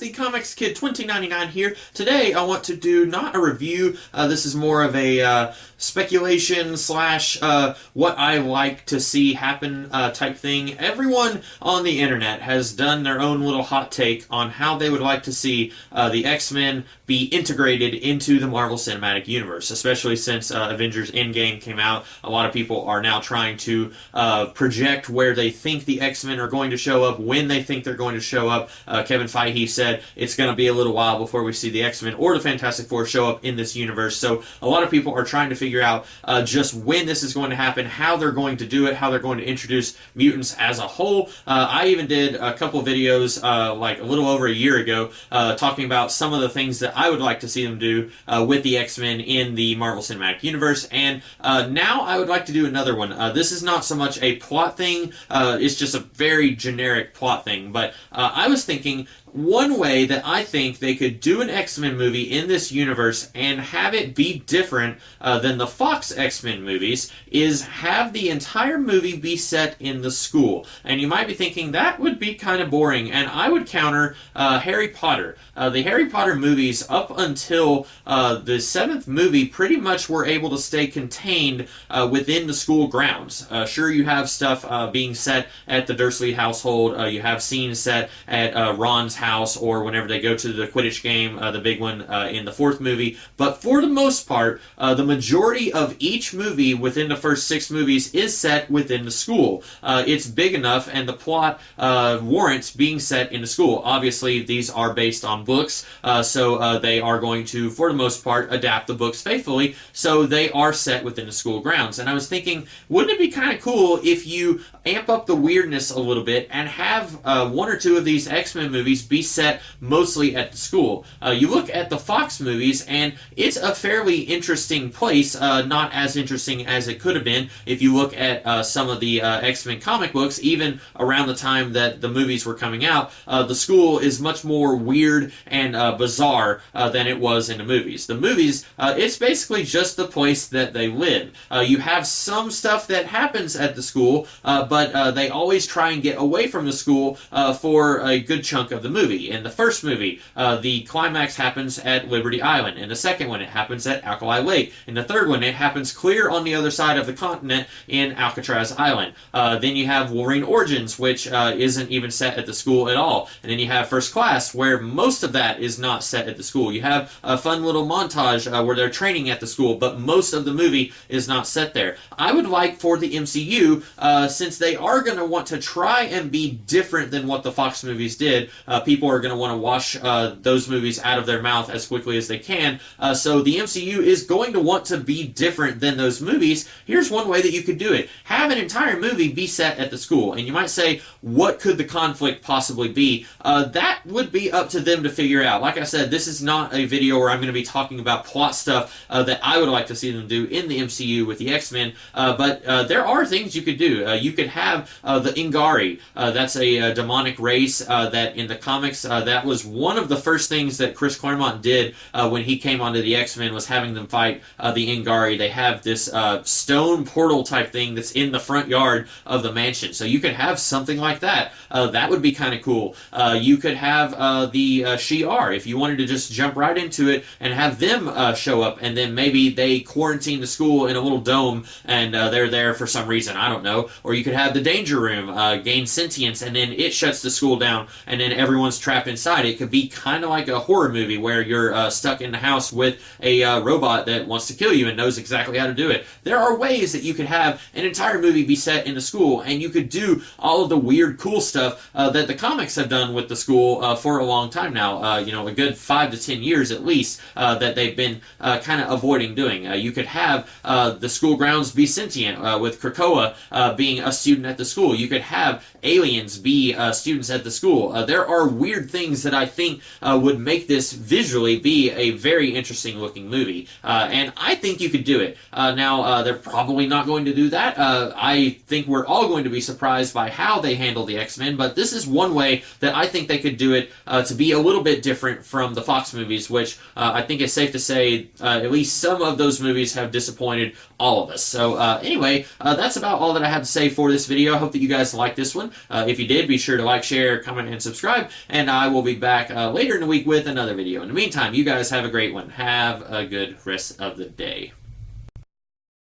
the Comics Kid 2099 here. Today I want to do not a review, this is more of a speculation slash what I like to see happen type thing. Everyone on the internet has done their own little hot take on how they would like to see the X-Men be integrated into the Marvel Cinematic Universe, especially since Avengers Endgame came out. A lot of people are now trying to project where they think the X-Men are going to show up, when they think they're going to show up. Kevin Feige said it's going to be a little while before we see the X-Men or the Fantastic Four show up in this universe. So a lot of people are trying to figure out just when this is going to happen, how they're going to do it, how they're going to introduce mutants as a whole. I even did a couple videos like a little over a year ago talking about some of the things that I would like to see them do with the X-Men in the Marvel Cinematic Universe, and now I would like to do another one. This is not so much a plot thing, it's just a very generic plot thing, but I was thinking one way that I think they could do an X-Men movie in this universe and have it be different than the Fox X-Men movies is have the entire movie be set in the school. And you might be thinking that would be kind of boring, and I would counter Harry Potter. The Harry Potter movies up until the 7th movie pretty much were able to stay contained within the school grounds. Sure, you have stuff being set at the Dursley household, you have scenes set at Ron's house, or whenever they go to the Quidditch game, the big one in the 4th movie. But for the most part, the majority of each movie within the first 6 movies is set within the school. It's big enough, and the plot warrants being set in the school. Obviously, these are based on books, so they are going to, for the most part, adapt the books faithfully, so they are set within the school grounds. And I was thinking, wouldn't it be kind of cool if you amp up the weirdness a little bit and have one or two of these X-Men movies be set mostly at the school? You look at the Fox movies, and it's a fairly interesting place, not as interesting as it could have been if you look at some of the X-Men comic books. Even around the time that the movies were coming out, the school is much more weird and bizarre than it was in the movies. The movies, it's basically just the place that they live. You have some stuff that happens at the school, but they always try and get away from the school for a good chunk of the movie. In the first movie, the climax happens at Liberty Island. In the second one, it happens at Alkali Lake. In the third one, it happens clear on the other side of the continent in Alcatraz Island. Then you have Wolverine Origins, which isn't even set at the school at all. And then you have First Class, where most of that is not set at the school. You have a fun little montage where they're training at the school, but most of the movie is not set there. I would like for the MCU, since they are going to want to try and be different than what the Fox movies did, people are going to want to wash those movies out of their mouth as quickly as they can. So the MCU is going to want to be different than those movies. Here's one way that you could do it. Have an entire movie be set at the school. And you might say, what could the conflict possibly be? That would be up to them to figure out. Like I said, this is not a video where I'm going to be talking about plot stuff that I would like to see them do in the MCU with the X-Men, but there are things you could do. You could have the Ingari. That's a demonic race that in the comics, that was one of the first things that Chris Claremont did when he came onto the X-Men, was having them fight the Ingari. They have this stone portal type thing that's in the front yard of the mansion. So you could have something like that. That would be kind of cool. You could have the Shi'ar, if you wanted to just jump right into it and have them show up, and then maybe they quarantine the school in a little dome and they're there for some reason, I don't know. Or you could have the Danger Room gain sentience, and then it shuts the school down, and then everyone's trapped inside. It could be kind of like a horror movie where you're stuck in the house with a robot that wants to kill you and knows exactly how to do it. There are ways that you could have an entire movie be set in the school, and you could do all of the weird, cool stuff that the comics have done with the school for a long time now. You know, a good 5 to 10 years at least that they've been kind of avoiding doing. You could have the school grounds be sentient with Krakoa being a student at the school. You could have aliens be students at the school. There are weird things that I think would make this visually be a very interesting looking movie. And I think you could do it. Now, they're probably not going to do that. I think we're all going to be surprised by how they handle the X-Men, but this is one way that I think they could do it to be a little bit different from the Fox movies, which I think it's safe to say at least some of those movies have disappointed all of us. So anyway, that's about all that I have to say for this video. I hope that you guys liked this one. If you did, be sure to like, share, comment, and subscribe, and I will be back later in the week with another video. In the meantime, you guys have a great one. Have a good rest of the day.